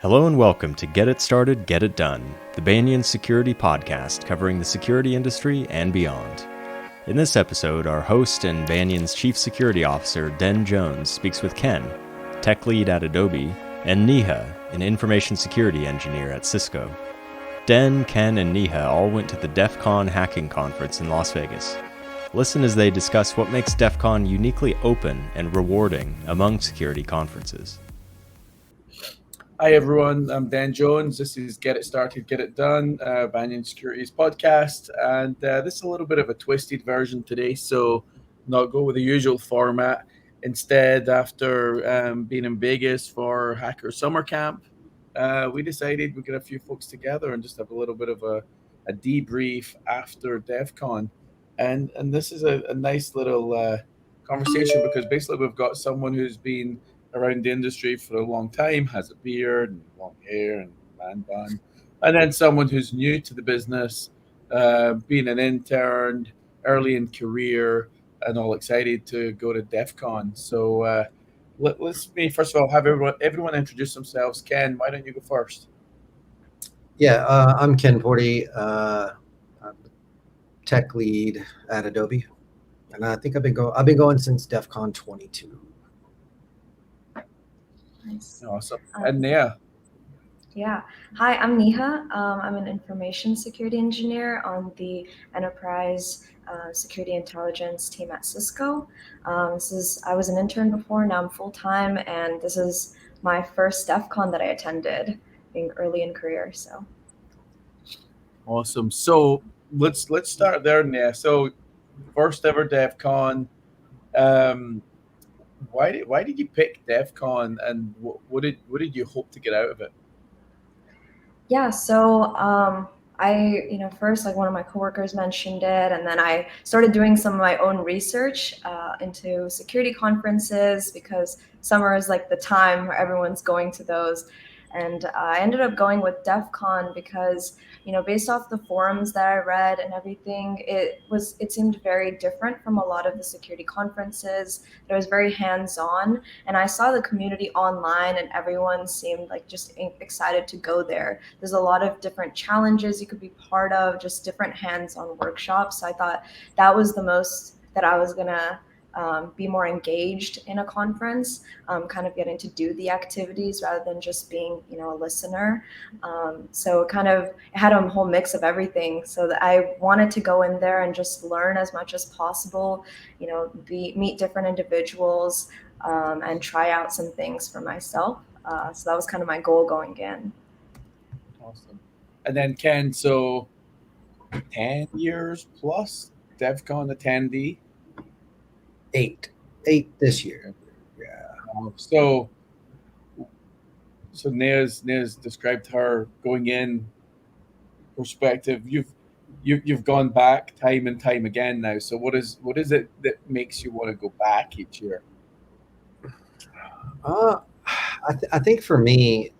Hello and welcome to Get It Started, Get It Done, the Banyan Security podcast covering the security industry and beyond. In this episode, our host and Banyan's Chief Security Officer, Den Jones, speaks with Ken, Tech Lead at Adobe, and Neeha, an Information Security Engineer at Cisco. Den, Ken, and Neeha all went to the Defcon hacking conference in Las Vegas. Listen as they discuss what makes Defcon uniquely open and rewarding among security conferences. Hi everyone, I'm Dan Jones. This is Get It Started, Get It Done, Banyan Security's podcast, and this is a little bit of a twisted version today, so not go with the usual format. Instead, after being in Vegas for Hacker Summer Camp, we decided we'd get a few folks together and just have a little bit of a debrief after DevCon. And this is a nice little conversation because basically we've got someone who's been around the industry for a long time, has a beard and long hair and man bun, and then someone who's new to the business, being an intern early in career and all excited to go to DEFCON. So let's me first of all have everyone introduce themselves. Ken, why don't you go first? Yeah, I'm Ken Portie, I'm tech lead at Adobe, and I think I've been going since DEFCON 22. Nice. Awesome. And Neeha. Yeah. Hi, I'm Neeha. I'm an information security engineer on the enterprise security intelligence team at Cisco. I was an intern before, now I'm full-time, and this is my first DEFCON that I attended, being early in career. So Awesome. So let's start there, Neeha. So first ever DEFCON. Why did you pick DEFCON, and what did you hope to get out of it? Yeah, so I first, like, one of my coworkers mentioned it, and then I started doing some of my own research into security conferences because summer is like the time where everyone's going to those. And I ended up going with DEFCON because, based off the forums that I read and everything, it seemed very different from a lot of the security conferences. It was very hands-on, and I saw the community online, and everyone seemed like just excited to go there. There's a lot of different challenges you could be part of, just different hands-on workshops. So I thought that was the most that I was gonna be more engaged in a conference, kind of getting to do the activities rather than just being, a listener. So it had a whole mix of everything. So that I wanted to go in there and just learn as much as possible, meet different individuals, and try out some things for myself. So that was kind of my goal going in. Awesome. And then Ken, so 10 years plus DEFCON attendee. Eight this year. Yeah. So Nea's described her going in perspective. You've gone back time and time again now. So what is it that makes you want to go back each year? I think for me,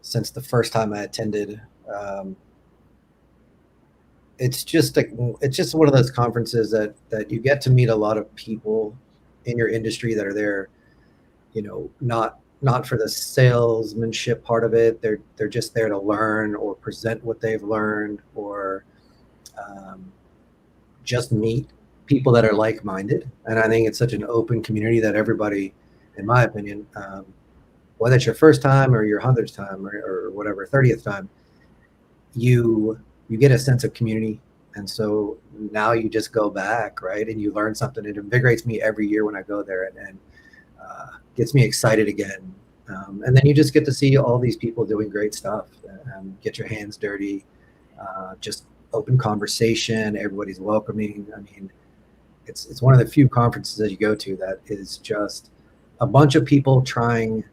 since the first time I attended, it's just one of those conferences that you get to meet a lot of people in your industry that are there, not for the salesmanship part of it. They're just there to learn or present what they've learned, or just meet people that are like-minded. And I think it's such an open community that everybody, in my opinion, whether it's your first time or your 100th time or whatever, 30th time, you get a sense of community. And so now you just go back, right? And you learn something. It invigorates me every year when I go there and gets me excited again. And then you just get to see all these people doing great stuff, get your hands dirty, just open conversation. Everybody's welcoming. I mean, it's one of the few conferences that you go to that is just a bunch of people trying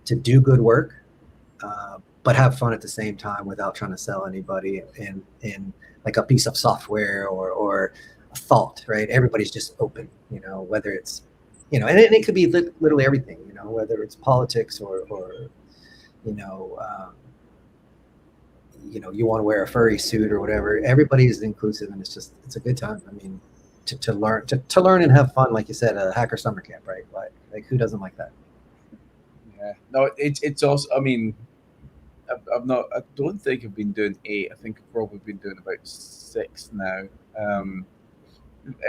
to do good work, but have fun at the same time without trying to sell anybody in like a piece of software or a thought, right? Everybody's just open, whether it's, and it could be literally everything, whether it's politics or you want to wear a furry suit or whatever. Everybody is inclusive, and it's a good time. I mean, to learn and have fun, like you said, a hacker summer camp, right? Like who doesn't like that? No, it's also. I mean, I've not. I don't think I've been doing 8. I think I've probably been doing about 6 now. Um,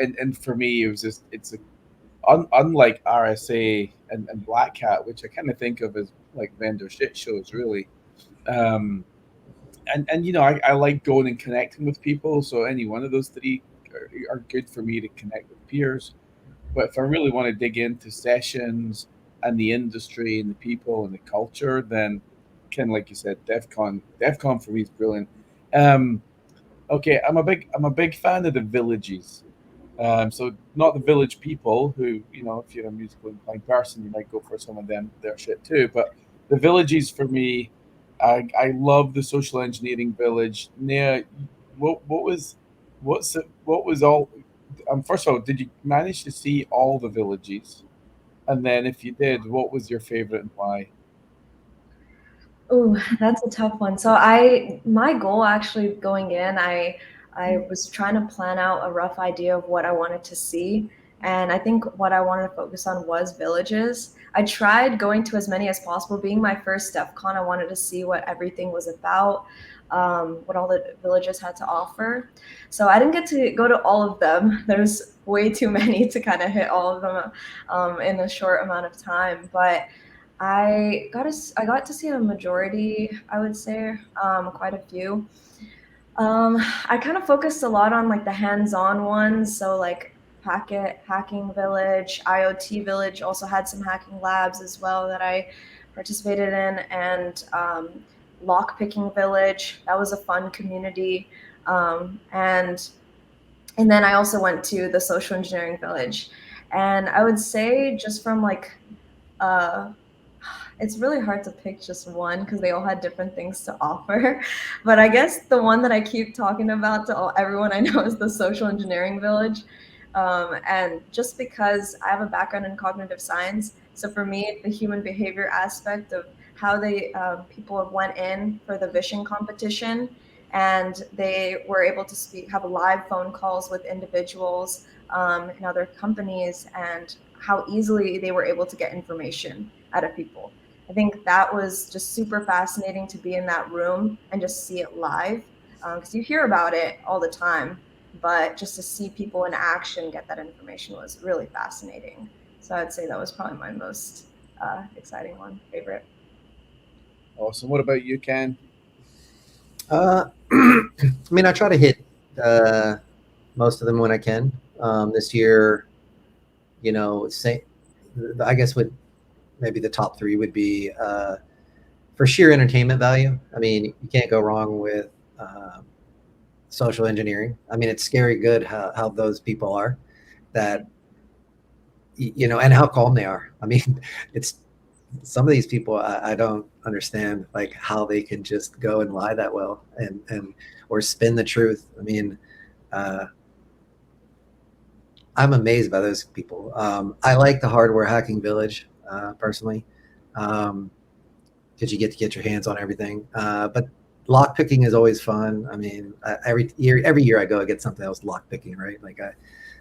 and for me, it was just it's a unlike RSA and Black Hat, which I kind of think of as like vendor shit shows, really. Um, and I like going and connecting with people. So any one of those three are good for me to connect with peers. But if I really want to dig into sessions and the industry and the people and the culture, then kind of like you said, DefCon for me is brilliant. Um, okay, I'm a big fan of the villages. So not the village people who, if you're a musically inclined person, you might go for some of their shit too. But the villages for me, I love the social engineering village. Neha, what was all? First of all, did you manage to see all the villages? And then if you did, what was your favorite and why? Oh, that's a tough one. So my goal actually going in, I was trying to plan out a rough idea of what I wanted to see. And I think what I wanted to focus on was villages. I tried going to as many as possible. Being my first Defcon, I wanted to see what everything was about, what all the villages had to offer. So I didn't get to go to all of them. There's way too many to kind of hit all of them in a short amount of time. But I got to see a majority, I would say, quite a few. I kind of focused a lot on like the hands-on ones, so like Packet Hacking Village, IoT Village also had some hacking labs as well that I participated in, and Lockpicking Village. That was a fun community, and then I also went to the Social Engineering Village, and I would say just from like uh, it's really hard to pick just one because they all had different things to offer. But I guess the one that I keep talking about to everyone I know is the Social Engineering Village. And just because I have a background in cognitive science, so for me, the human behavior aspect of how people went in for the vision competition, and they were able to have live phone calls with individuals in other companies, and how easily they were able to get information out of people. I think that was just super fascinating to be in that room and just see it live, because you hear about it all the time, but just to see people in action get that information was really fascinating. So I'd say that was probably my most exciting one, favorite. Awesome. What about you, Ken? I mean, I try to hit most of them when I can. This year, I guess maybe the top 3 would be for sheer entertainment value. I mean, you can't go wrong with social engineering. I mean, it's scary good how those people are, that and how calm they are. I mean, it's some of these people I don't understand, like how they can just go and lie that well and or spin the truth. I mean, I'm amazed by those people. I like the hardware hacking village personally, because you get to get your hands on everything. But lock picking is always fun. I mean, every year I go, I get something else lock picking, right? Like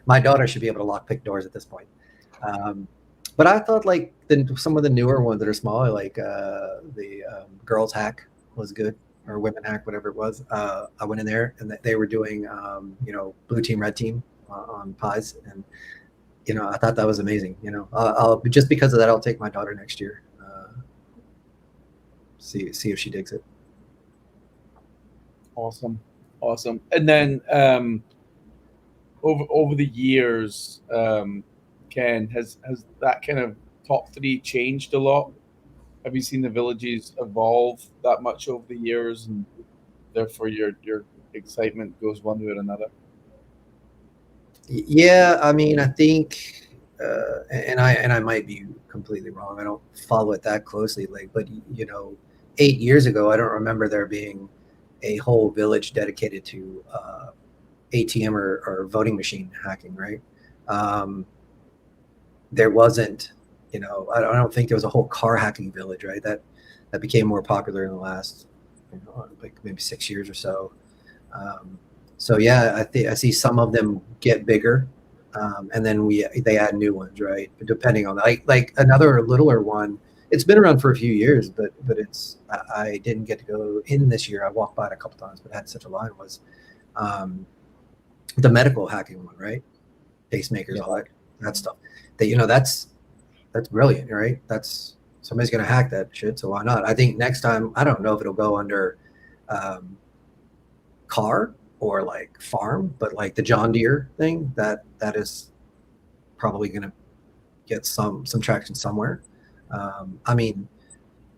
my daughter should be able to lock pick doors at this point. But I thought like some of the newer ones that are smaller, like the girls hack was good, or women hack, whatever it was. I went in there and they were doing blue team, red team on pies, and I thought that was amazing. I'll just because of that, I'll take my daughter next year. See if she digs it. Awesome. And then over the years, Ken, has that kind of top 3 changed a lot? Have you seen the villages evolve that much over the years, and therefore your excitement goes one way or another? Yeah, I mean, I think, and I might be completely wrong. I don't follow it that closely, but 8 years ago, I don't remember there being a whole village dedicated to ATM or voting machine hacking, right? There wasn't, I don't think there was a whole car hacking village, right? That became more popular in the last, like maybe 6 years or so. So yeah, I see some of them get bigger, and then they add new ones, right? But depending on like another littler one it's been around for a few years, but I didn't get to go in this year. I walked by it a couple times, but had such a line was the medical hacking one, right? Pacemakers, all that stuff. That that's brilliant, right? That's somebody's gonna hack that shit, so why not? I think next time, I don't know if it'll go under car or like farm, but like the John Deere thing, that is probably gonna get some traction somewhere. I mean,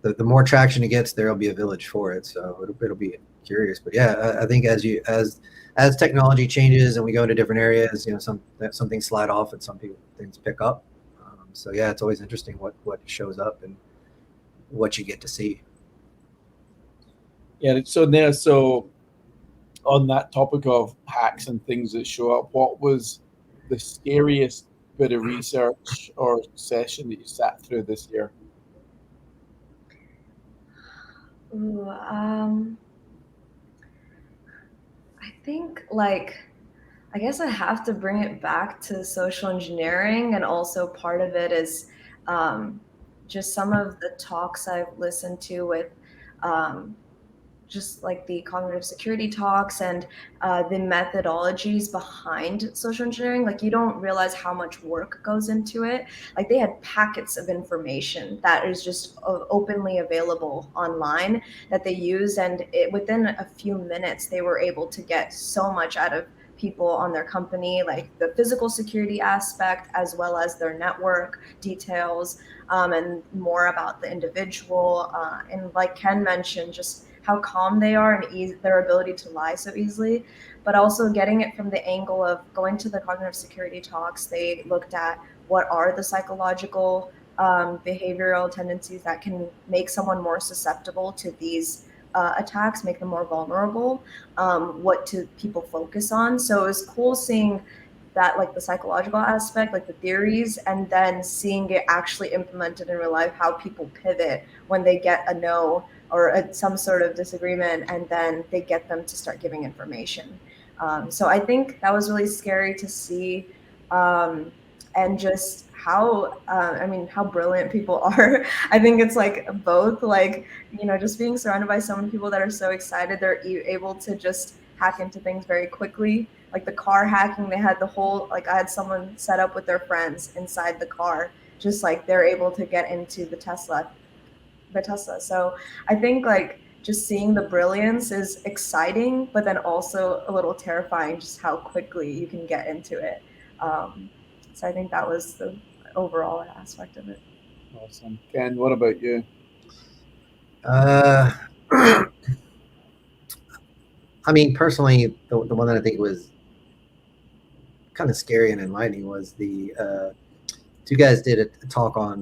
the more traction it gets, there'll be a village for it. So it'll be curious. But yeah, I think as technology changes and we go into different areas, some things slide off and some things pick up. So yeah, it's always interesting what shows up and what you get to see. Yeah. So on that topic of hacks and things that show up, what was the scariest bit of research or session that you sat through this year? Ooh, I think I guess I have to bring it back to social engineering, and also part of it is just some of the talks I've listened to with just like the cognitive security talks and the methodologies behind social engineering. Like, you don't realize how much work goes into it. Like, they had packets of information that is just openly available online that they use, and within a few minutes they were able to get so much out of people on their company, like the physical security aspect as well as their network details, and more about the individual, and like Ken mentioned, just how calm they are and their ability to lie so easily, but also getting it from the angle of going to the cognitive security talks. They looked at what are the psychological behavioral tendencies that can make someone more susceptible to these attacks, make them more vulnerable, what do people focus on. So it was cool seeing that, like the psychological aspect, like the theories, and then seeing it actually implemented in real life, how people pivot when they get a no or some sort of disagreement, and then they get them to start giving information. So I think that was really scary to see, and just how how brilliant people are. I think it's like both, like, just being surrounded by so many people that are so excited, they're able to just hack into things very quickly. Like the car hacking, they had the whole, like, I had someone set up with their friends inside the car, just like they're able to get into the Tesla. So I think like just seeing the brilliance is exciting, but then also a little terrifying, just how quickly you can get into it. So I think that was the overall aspect of it. Awesome. Ken, what about you? I mean, personally, the one that I think was kind of scary and enlightening was the two guys did a talk on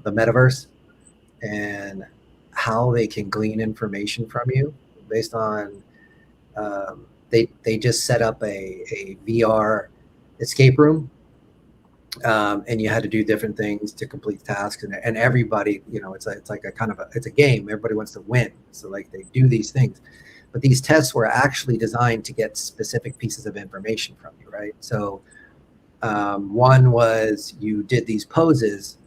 the metaverse and how they can glean information from you based on they just set up a VR escape room, and you had to do different things to complete tasks, and everybody, it's like it's a game. Everybody wants to win, so like they do these things, but these tests were actually designed to get specific pieces of information from you, right? So one was you did these poses,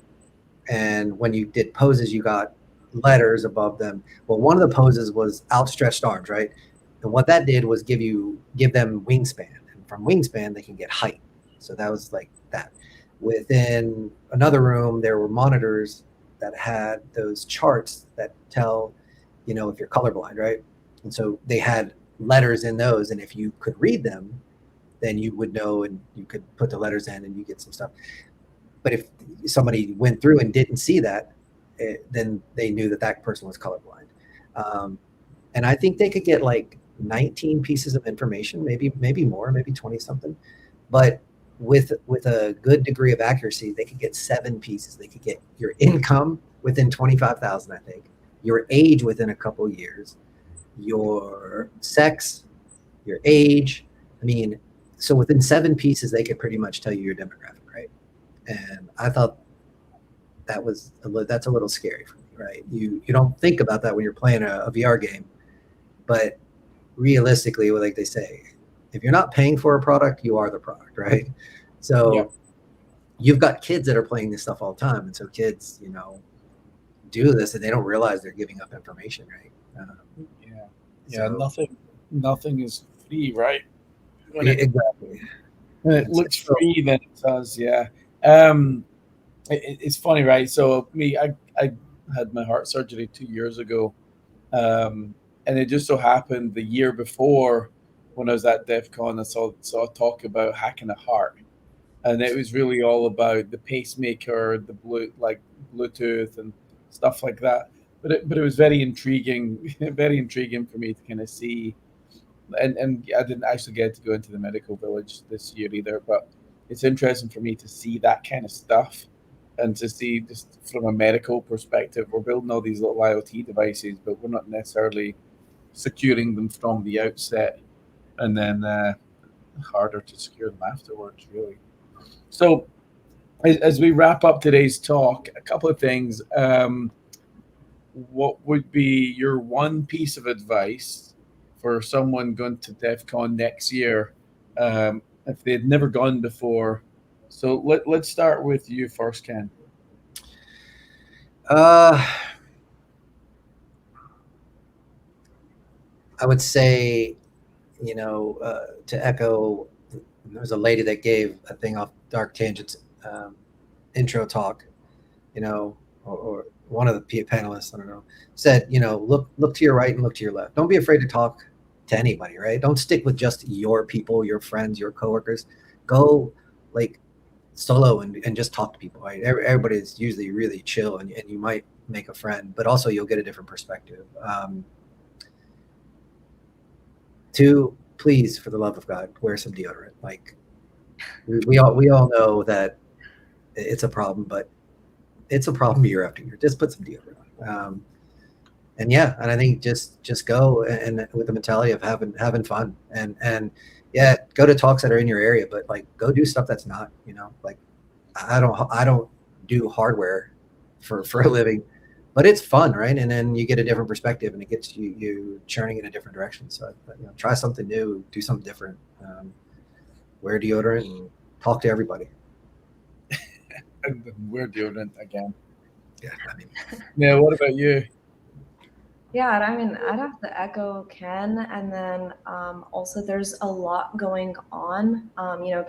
and when you did poses, you got letters above them. Well, one of the poses was outstretched arms, right? And what that did was give them wingspan, and from wingspan they can get height. So that was like that. Within another room, there were monitors that had those charts that tell, if you're colorblind, right? And so they had letters in those, and if you could read them, then you would know, and you could put the letters in, and you get some stuff. But if somebody went through and didn't see that, then they knew that person was colorblind. And I think they could get like 19 pieces of information, maybe more, maybe 20 something. But with a good degree of accuracy, they could get 7 pieces. They could get your income within 25,000, I think, your age within a couple years, your sex, your age. I mean, so within 7 pieces, they could pretty much tell you your demographic, right? And I thought that's a little scary for me, right? You don't think about that when you're playing a VR game, but realistically, like they say, if you're not paying for a product, you are the product, right? So You've got kids that are playing this stuff all the time, and so kids, do this and they don't realize they're giving up information, right? Nothing is free, right? Exactly. When it looks free, then it does. Yeah. It's funny, right? So I had my heart surgery 2 years ago, and it just so happened the year before, when I was at Defcon, I saw a talk about hacking a heart, and it was really all about the pacemaker, the Bluetooth and stuff like that. But it was very intriguing, very intriguing for me to kind of see. And I didn't actually get to go into the medical village this year either, but it's interesting for me to see that kind of stuff and to see just from a medical perspective, we're building all these little IoT devices, but we're not necessarily securing them from the outset, and then harder to secure them afterwards, really. So as we wrap up today's talk, a couple of things. What would be your one piece of advice for someone going to DEF CON next year if they had never gone before? So let's start with you first, Ken. I would say, to echo, there was a lady that gave a thing off Dark Tangents intro talk, or one of the panelists, I don't know, said, look to your right and look to your left. Don't be afraid to talk to anybody, right? Don't stick with just your people, your friends, your coworkers. Go solo and just talk to people, right? Everybody's usually really chill, and you might make a friend, but also you'll get a different perspective. Two, please, for the love of God, wear some deodorant. We all know that it's a problem, but it's a problem year after year. Just put some deodorant on. And I think just go and with the mentality of having fun, and go to talks that are in your area, but go do stuff that's not, I don't do hardware for a living, but it's fun, right? And then you get a different perspective, and it gets you churning in a different direction. So try something new, do something different, wear deodorant, talk to everybody. Wear deodorant again. Yeah, what about you? Yeah, I mean, I'd have to echo Ken, and then also there's a lot going on.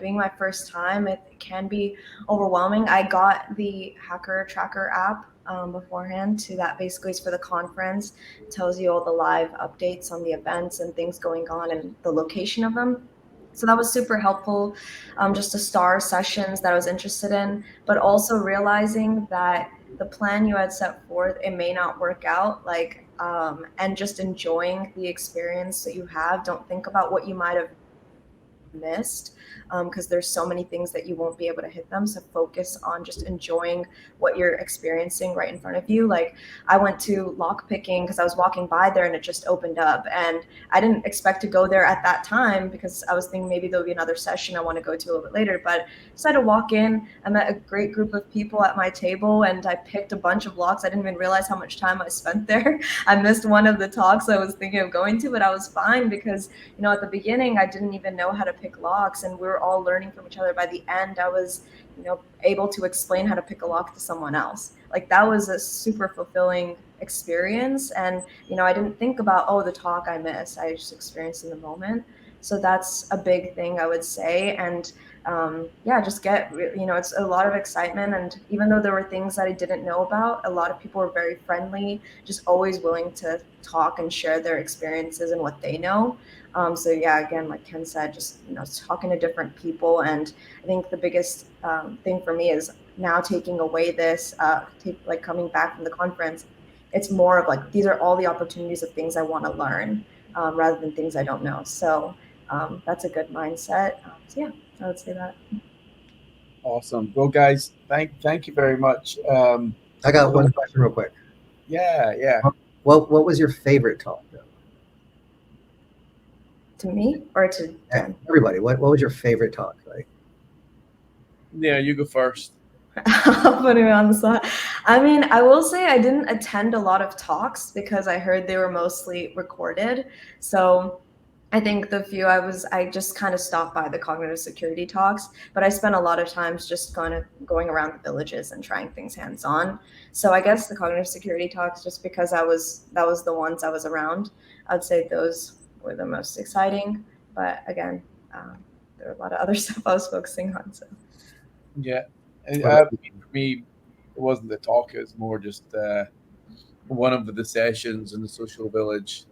Being my first time, it can be overwhelming. I got the Hacker Tracker app beforehand, that basically is for the conference. It tells you all the live updates on the events and things going on and the location of them. So that was super helpful, just to star sessions that I was interested in, but also realizing that the plan you had set forth, it may not work out, and just enjoying the experience that you have. Don't think about what you might have missed, because there's so many things that you won't be able to hit them. So focus on just enjoying what you're experiencing right in front of you. I went to lock picking because I was walking by there and it just opened up, and I didn't expect to go there at that time because I was thinking maybe there'll be another session I want to go to a little bit later, but decided to walk in. I met a great group of people at my table, and I picked a bunch of locks. I didn't even realize how much time I spent there. I missed one of the talks I was thinking of going to, but I was fine because at the beginning I didn't even know how to pick locks, and we were all learning from each other. By the end, I was able to explain how to pick a lock to someone else. That was a super fulfilling experience, and I didn't think about the talk I missed. I just experienced in the moment. So that's a big thing I would say. And just get, it's a lot of excitement. And even though there were things that I didn't know about, a lot of people were very friendly, just always willing to talk and share their experiences and what they know. Again, like Ken said, just talking to different people. And I think the biggest thing for me is now taking away this, coming back from the conference, it's more of these are all the opportunities of things I want to learn, rather than things I don't know. So that's a good mindset. I would say that. Awesome. Well, guys, thank you very much. I got one question real quick. Yeah. What was your favorite talk, though? To me or to Ken? Everybody. What was your favorite talk? Yeah, you go first. Putting me on the spot. I mean, I will say I didn't attend a lot of talks because I heard they were mostly recorded. So I think the few I just kind of stopped by the cognitive security talks, but I spent a lot of times just kind of going around the villages and trying things hands on. So I guess the cognitive security talks, just because that was the ones I was around, I'd say those were the most exciting. But again, there are a lot of other stuff I was focusing on. So Yeah. And, What about for me, it wasn't the talk; it was more just one of the sessions in the social village,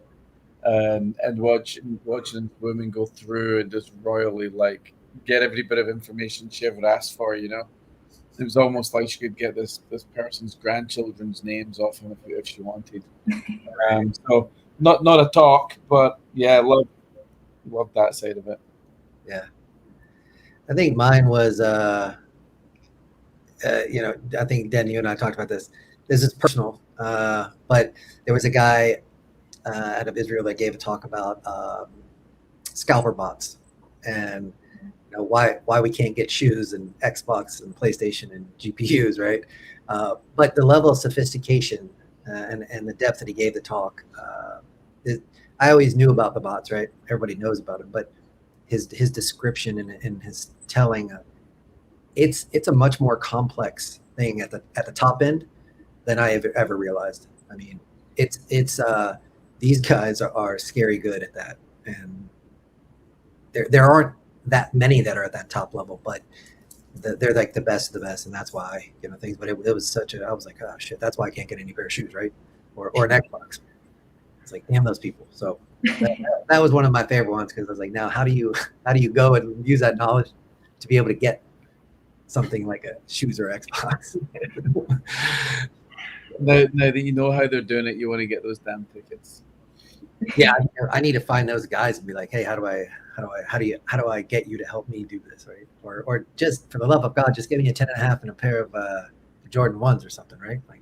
and watching women go through and just royally like get every bit of information she ever asked for. It was almost like she could get this person's grandchildren's names off him if she wanted. So not a talk, but yeah, love that side of it. Yeah, I think mine was, I think Dan, you and I talked about this. This is personal, but there was a guy out of Israel that gave a talk about scalper bots and why we can't get shoes and Xbox and PlayStation and GPUs, right? But the level of sophistication and the depth that he gave the talk, I always knew about the bots, right? Everybody knows about them, but his description and his telling, it's a much more complex thing at the top end than I have ever realized. I mean, it's these guys are scary good at that, and there aren't that many that are at that top level, but they're like the best of the best, and that's why things. But it was I was like, oh shit, that's why I can't get any pair of shoes, right? Or an Xbox. It's like, damn those people. So that was one of my favorite ones, because I was like, now how do you go and use that knowledge to be able to get something like a shoes or Xbox? Now that you know how they're doing it, you want to get those damn tickets. Yeah, I need to find those guys and be like, hey, how do I get you to help me do this, right? Or just for the love of God, just give me a 10.5 and a pair of Jordan 1s or something, right? Like,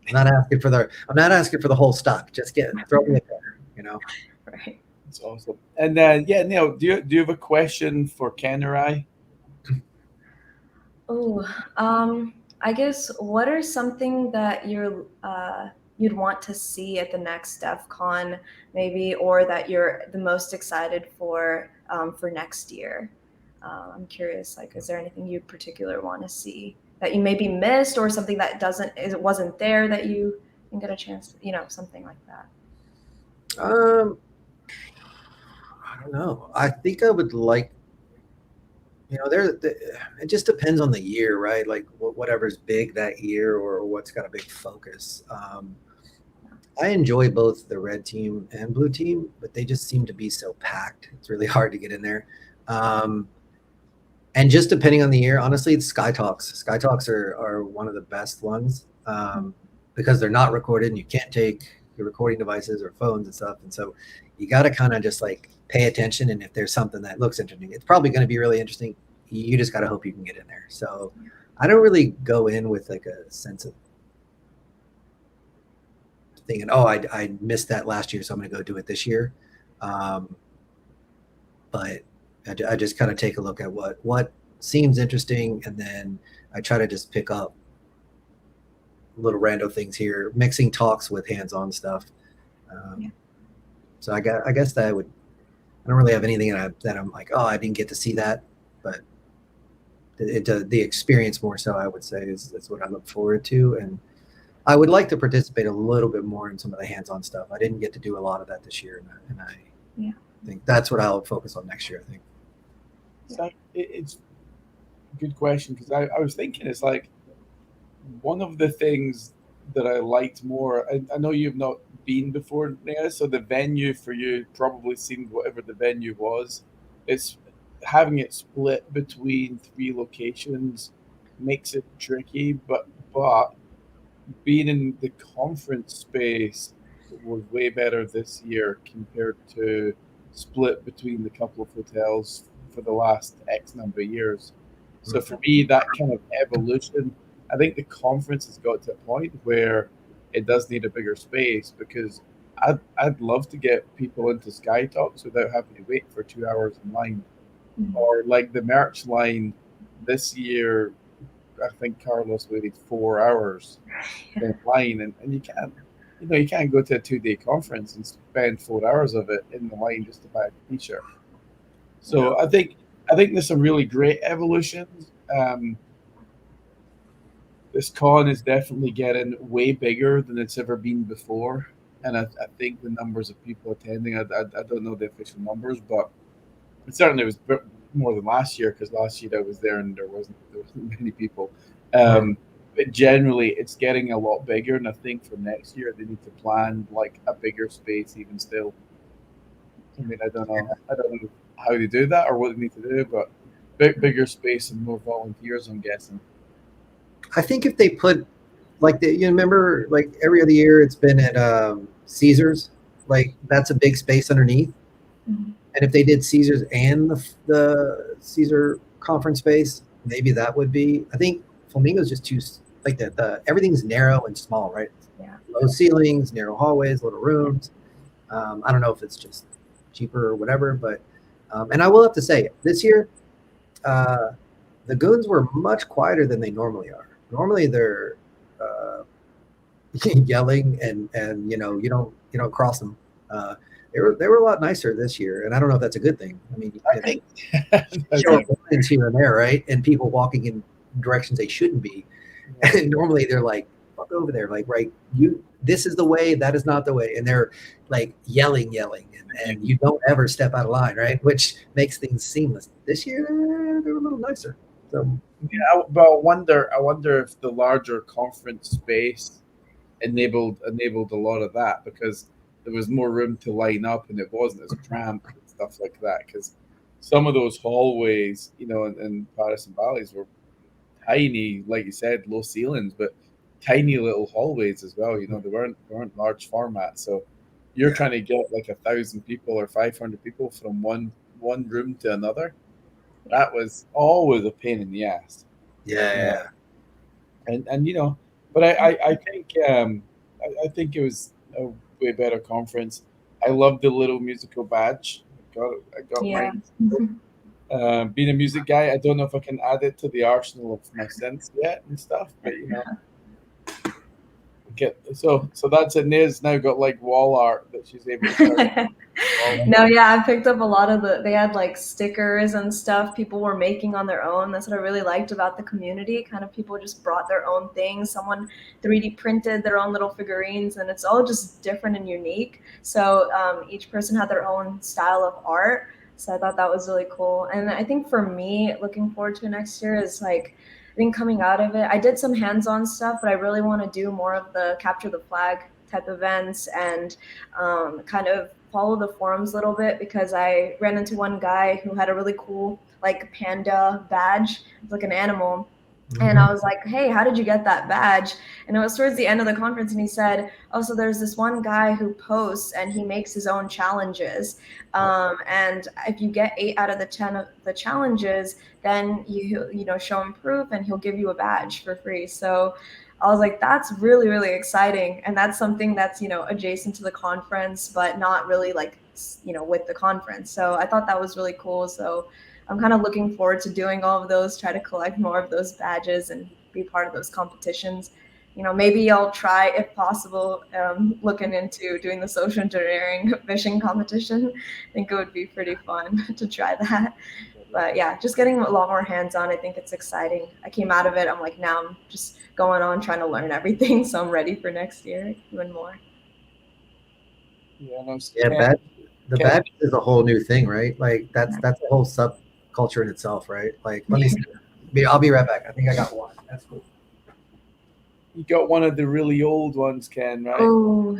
I'm not asking for the whole stock. Just throw me a pair, right. It's awesome. And then Neil, do you have a question for Ken or I? Oh, I guess what are something that you'd want to see at the next Defcon, maybe, or that you're the most excited for next year? I'm curious, like, is there anything you particular want to see that you maybe missed, or something that wasn't there that you didn't get a chance, something like that? I don't know. I think I would like, it just depends on the year, right? Like whatever's big that year or what's got a big focus. I enjoy both the red team and blue team, but they just seem to be so packed. It's really hard to get in there. And just depending on the year, honestly, it's Sky Talks. Sky Talks are one of the best ones, because they're not recorded and you can't take your recording devices or phones and stuff. And so you got to kind of just like pay attention. And if there's something that looks interesting, it's probably going to be really interesting. You just got to hope you can get in there. So I don't really go in with like a sense of thinking, oh, I missed that last year, so I'm going to go do it this year. But I just kind of take a look at what seems interesting, and then I try to just pick up little rando things here, mixing talks with hands-on stuff. So I guess that I don't really have anything that I'm like, oh, I didn't get to see that, but the experience more so, I would say, is what I look forward to. And I would like to participate a little bit more in some of the hands-on stuff. I didn't get to do a lot of that this year, and I think that's what I'll focus on next year, I think. So it's a good question, because I was thinking, it's like one of the things that I liked more. I know you've not been before, Neha, so the venue for you probably seemed whatever the venue was. It's having it split between 3 locations makes it tricky, but being in the conference space was way better this year compared to split between the couple of hotels for the last X number of years. So for me, that kind of evolution, I think the conference has got to a point where it does need a bigger space, because I'd love to get people into Sky Talks without having to wait for 2 hours in line. Or like the merch line this year, I think Carlos waited 4 hours in line, and you can't you can't go to a 2-day conference and spend 4 hours of it in the line just to buy a t-shirt. So I think there's some really great evolutions. This con is definitely getting way bigger than it's ever been before, and I think the numbers of people attending, I don't know the official numbers, but it certainly was more than last year, because last year I was there and there wasn't many people. But generally, it's getting a lot bigger, and I think for next year they need to plan like a bigger space even still. I mean, I don't know how they do that or what they need to do, but bigger space and more volunteers, I'm guessing. I think if they put you remember, like every other year it's been at Caesars, like that's a big space underneath. Mm-hmm. And if they did Caesars and the Caesar conference space, maybe that would be. I think Flamingo's just too like the everything's narrow and small, right? Yeah. Low ceilings, narrow hallways, little rooms. I don't know if it's just cheaper or whatever, but and I will have to say this year, the goons were much quieter than they normally are. Normally they're yelling and you don't cross them. They were a lot nicer this year, and I don't know if that's a good thing. I mean, I think show up lines here and there, right? And people walking in directions they shouldn't be. And normally they're like, "Fuck over there!" Like, right? This is the way. That is not the way. And they're like yelling, and you don't ever step out of line, right? Which makes things seamless. This year they're a little nicer. So yeah, but I wonder if the larger conference space enabled a lot of that, because there was more room to line up and it wasn't as cramped and stuff like that. Because some of those hallways, in Paris and Bally's were tiny, like you said, low ceilings, but tiny little hallways as well. They weren't large format. So you're trying to get like 1,000 people or 500 people from one room to another. That was always a pain in the ass. yeah. And but I think I think it was a way better conference. I love the little musical badge. I got Yeah. mine. Being a music guy, I don't know if I can add it to the arsenal of my synths yet and stuff, but so that's it. Nia's now got like wall art that she's able to No, yeah, I picked up a lot of they had like stickers and stuff people were making on their own. That's what I really liked about the community. Kind of people just brought their own things. Someone 3D printed their own little figurines, and it's all just different and unique. So each person had their own style of art. So I thought that was really cool. And I think for me, looking forward to next year is like, I think coming out of it, I did some hands-on stuff, but I really want to do more of the capture the flag type events and kind of follow the forums a little bit, because I ran into one guy who had a really cool like panda badge, like an animal. And I was like, hey, how did you get that badge? And it was towards the end of the conference, and he said, oh, so there's this one guy who posts and he makes his own challenges. And if you get 8 out of the 10 of the challenges, then you show him proof and he'll give you a badge for free. So I was like, that's really, really exciting. And that's something that's, adjacent to the conference, but not really like, with the conference. So I thought that was really cool. So I'm kind of looking forward to doing all of those, try to collect more of those badges and be part of those competitions. Maybe I'll try, if possible, looking into doing the social engineering phishing competition. I think it would be pretty fun to try that. But yeah, just getting a lot more hands-on. I think it's exciting. I came out of it. I'm like, now I'm just going on trying to learn everything. So I'm ready for next year even more. Yeah, the badge is a whole new thing, right? Like that's a whole subculture in itself, right? Like, let me see. I'll be right back. I think I got one. That's cool. You got one of the really old ones, Ken, right? Oh.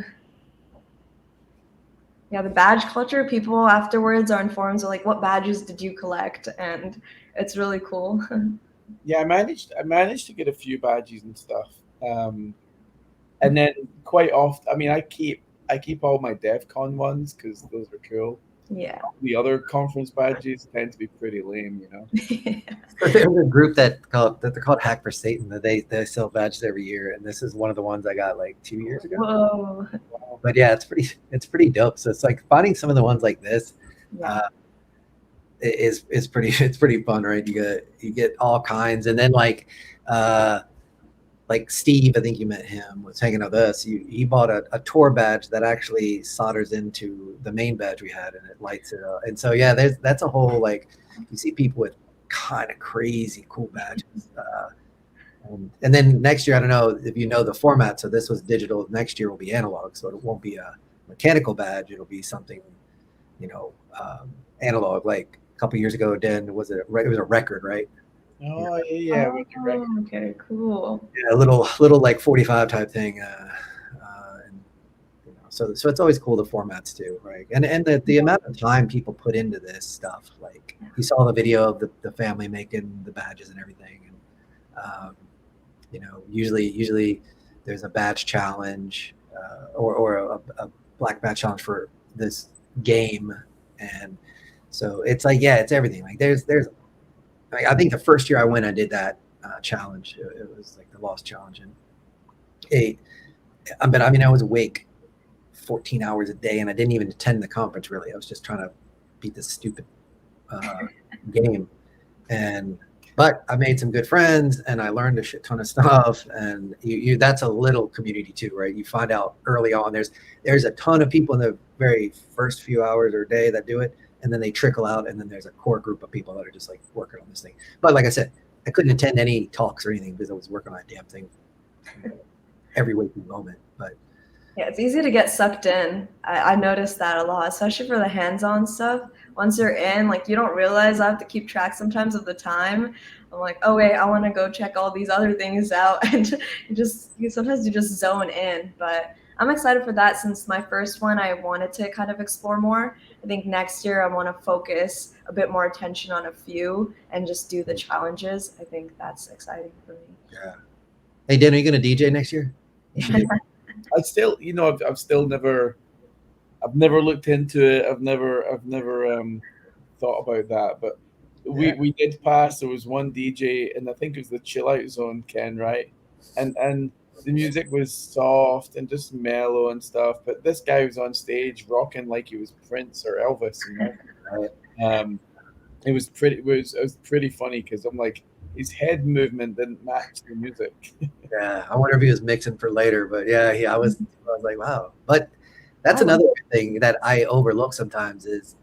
Yeah, the badge culture, people afterwards on forums are like, what badges did you collect? And it's really cool. Yeah, I managed to get a few badges and stuff. And then quite often, I mean, I keep all my Defcon ones because those are cool. Yeah. The other conference badges tend to be pretty lame, There's a group that they're called Hack for Satan. That they sell badges every year, and this is one of the ones I got like 2 years ago. Whoa. But yeah, it's pretty dope. So it's like finding some of the ones like this. Yeah. It's pretty fun, right? You get all kinds, and then like like Steve, I think you met him, was hanging out with us. He bought a tour badge that actually solders into the main badge we had, and it lights it up. And so yeah, that's a whole, like, you see people with kind of crazy cool badges. And then next year, I don't know if you know the format. So this was digital. Next year will be analog. So it won't be a mechanical badge. It'll be something, analog. Like a couple years ago, Dan, it was a record, right? Oh yeah. Oh, okay, cool. Yeah, a little like 45 type thing. And so it's always cool, the formats too, right? And the amount of time people put into this stuff. Like you saw the video of the family making the badges and everything, and usually there's a badge challenge or a black badge challenge for this game, and so it's like, yeah, it's everything. Like there's like, I think the first year I went, I did that challenge. It was like the Lost Challenge, and I was awake 14 hours a day, and I didn't even attend the conference really. I was just trying to beat this stupid game, but I made some good friends, and I learned a shit ton of stuff. And that's a little community too, right? You find out early on there's a ton of people in the very first few hours or day that do it, and then they trickle out, and then there's a core group of people that are just like working on this thing. But like I said, I couldn't attend any talks or anything because I was working on a damn thing every waking moment. But yeah, it's easy to get sucked in. I noticed that a lot, especially for the hands-on stuff. Once you're in, like, you don't realize I have to keep track sometimes of the time. I'm like, oh wait, I want to go check all these other things out, and sometimes you just zone in. But I'm excited for that, since my first one I wanted to kind of explore more. I think next year I want to focus a bit more attention on a few and just do the challenges. I think that's exciting for me. yeah. Hey, Dan, are you going to DJ next year? I've still never looked into it. I've never thought about that. But we did pass. There was one DJ, and I think it was the Chill Out Zone, Ken, right? And the music was soft and just mellow and stuff. But this guy was on stage rocking like he was Prince or Elvis, It was pretty funny because I'm like, his head movement didn't match the music. Yeah, I wonder if he was mixing for later, but yeah, I was like, wow. But that's another thing that I overlook sometimes is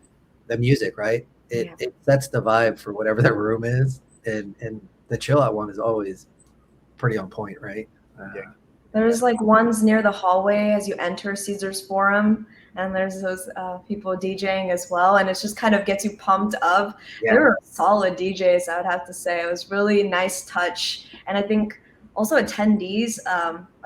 the music, right? It sets the vibe for whatever the room is, and the chill out one is always pretty on point, right? There's like ones near the hallway as you enter Caesar's Forum, and there's those people DJing as well, and it just kind of gets you pumped up. Yeah. They were solid DJs, I would have to say. It was really nice touch, and I think also attendees,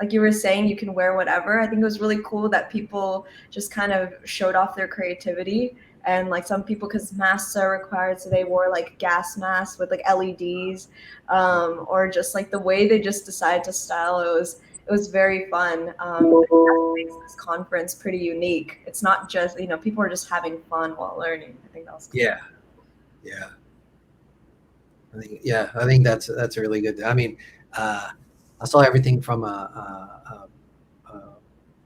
like you were saying, you can wear whatever. I think it was really cool that people just kind of showed off their creativity. And like some people, because masks are required, so they wore like gas masks with like LEDs, or just like the way they just decided to style it was very fun. That makes this conference pretty unique. It's not just, people are just having fun while learning. I think that was cool. Yeah. I think that's really good. I mean, I saw everything from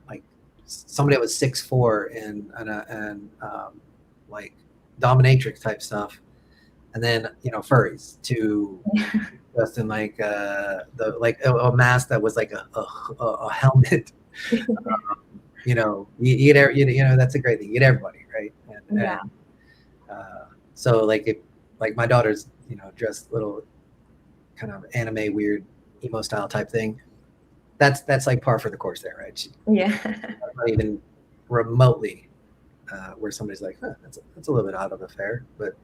like somebody that was 6'4" and like dominatrix type stuff, and then furries to just in like a mask that was like a helmet. You get that's a great thing. You get everybody, right? And so like my daughter's dressed little kind of anime weird emo style type thing. That's like par for the course there, right? Not even remotely where somebody's like, that's a little bit out of the fair, but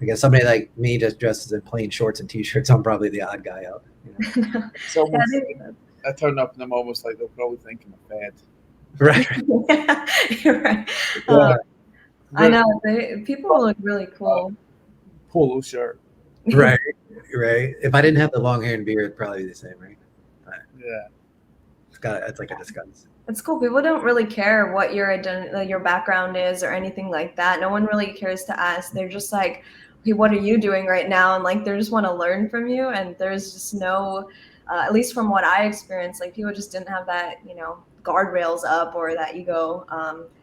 I guess somebody like me just dresses in plain shorts and t-shirts, I'm probably the odd guy out. So I turn up and I'm almost like, they'll probably think I'm a fad. Right. You're right. I know, people look really cool. Polo shirt. Right. If I didn't have the long hair and beard, it'd probably be the same, right? Yeah. It's like a disguise. It's cool. People don't really care what your background is or anything like that. No one really cares to ask. They're just like, hey, what are you doing right now? And like, they just want to learn from you. And there's just no, at least from what I experienced, like people just didn't have that, guardrails up or that ego.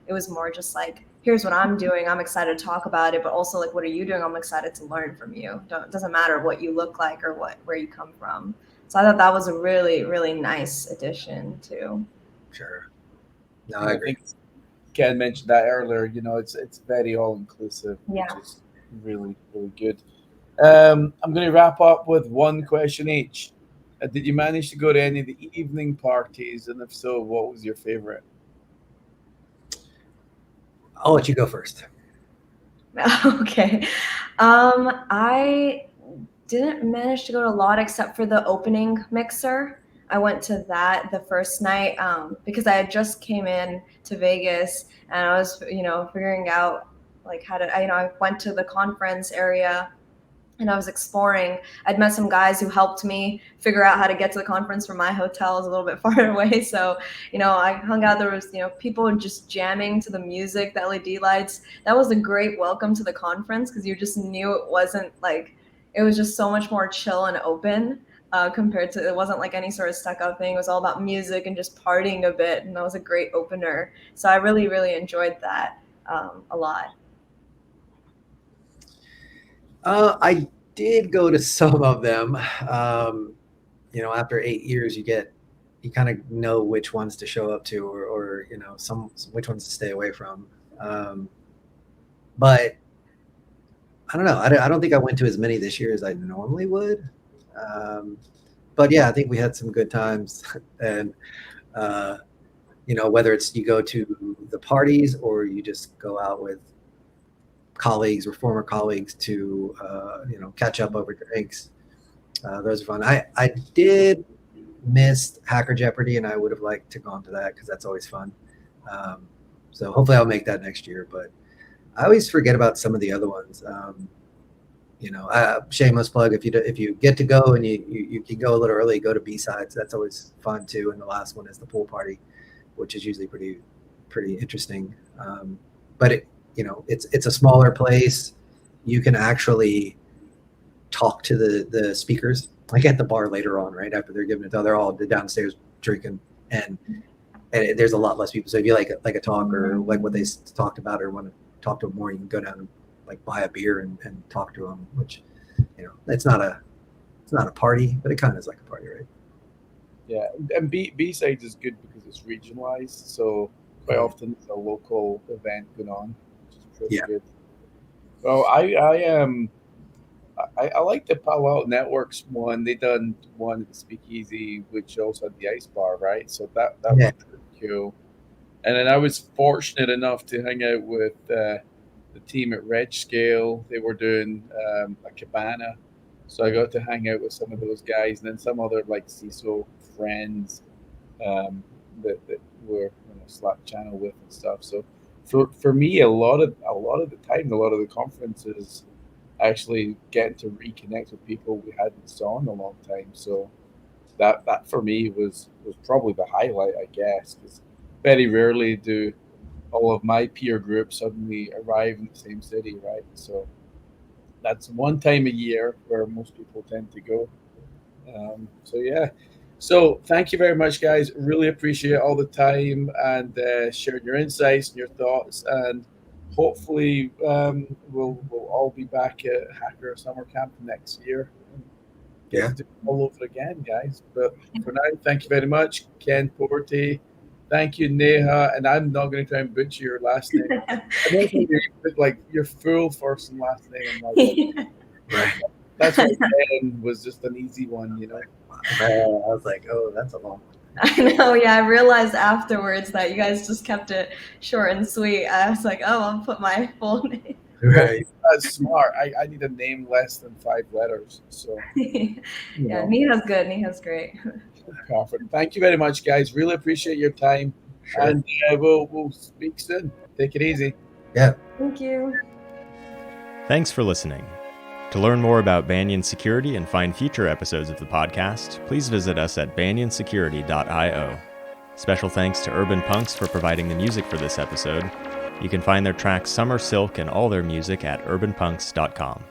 It was more just like, here's what I'm doing. I'm excited to talk about it, but also like, what are you doing? I'm excited to learn from you. It doesn't matter what you look like or where you come from. So I thought that was a really, really nice addition too. Sure. No, I agree. think Ken mentioned that earlier. It's very all inclusive, Yeah. which is really, really good. I'm going to wrap up with one question each. Did you manage to go to any of the evening parties? And if so, what was your favorite? I'll let you go first. Okay. I didn't manage to go to a lot except for the opening mixer. I went to that the first night because I had just came in to Vegas and I was, figuring out like how to, I went to the conference area and I was exploring. I'd met some guys who helped me figure out how to get to the conference from my hotel. It was a little bit far away. So, I hung out. There was, people just jamming to the music, the LED lights. That was a great welcome to the conference because you just knew it wasn't like, it was just so much more chill and open compared to, it wasn't like any sort of stuck up thing. It was all about music and just partying a bit. And that was a great opener. So I really, really enjoyed that a lot. I did go to some of them. After 8 years, you kind of know which ones to show up to, or which ones to stay away from. But I don't know. I don't think I went to as many this year as I normally would. But yeah, I think we had some good times, and whether it's you go to the parties or you just go out with colleagues or former colleagues to catch up over drinks. Those are fun. I did miss Hacker Jeopardy, and I would have liked to gone to that because that's always fun. So hopefully I'll make that next year. But I always forget about some of the other ones. Shameless plug, if you get to go and you can go a little early, go to B-sides. That's always fun too. And the last one is the pool party, which is usually pretty interesting. But it's a smaller place. You can actually talk to the speakers, like at the bar later on, right after they're giving it. They're all downstairs drinking, and there's a lot less people. So if you like a talk or like what they talked about or want to talk to them more, you can go down and like buy a beer and talk to them. Which it's not a party, but it kind of is like a party, right? Yeah, and B-sides is good because it's regionalized. So quite often it's a local event going on, which is pretty good. Well, I like the Palo Alto Networks one. They done one at the Speakeasy, which also had the ice bar, right? So that was pretty cool. And then I was fortunate enough to hang out with the team at Red Scale. They were doing a cabana, so I got to hang out with some of those guys, and then some other like CISO friends that were Slack channel with and stuff. So for me, a lot of the time, a lot of the conferences actually getting to reconnect with people we hadn't saw in a long time. So that for me was probably the highlight, I guess, because very rarely do all of my peer group suddenly arrive in the same city, right? So that's one time a year where most people tend to go. So thank you very much, guys. Really appreciate all the time and sharing your insights and your thoughts. And hopefully we'll all be back at Hacker Summer Camp next year. Get to do it all over again, guys. But for now, thank you very much, Ken Portie. Thank you, Neeha. And I'm not going to try and butcher your last name. I don't think you're like your full first and last name. Right. That's why Ken was just an easy one, I was like, oh, that's a long one. I know, yeah. I realized afterwards that you guys just kept it short and sweet. I was like, oh, I'll put my full name. Right. That's smart. I need a name less than 5 letters. So yeah, Neeha's good. Neeha's great. Perfect. Thank you very much, guys. Really appreciate your time. Sure. And we'll speak soon. Take it easy. Yeah. Thank you. Thanks for listening. To learn more about Banyan Security and find future episodes of the podcast, please visit us at banyansecurity.io. Special thanks to Urban Punks for providing the music for this episode. You can find their track Summer Silk and all their music at urbanpunks.com.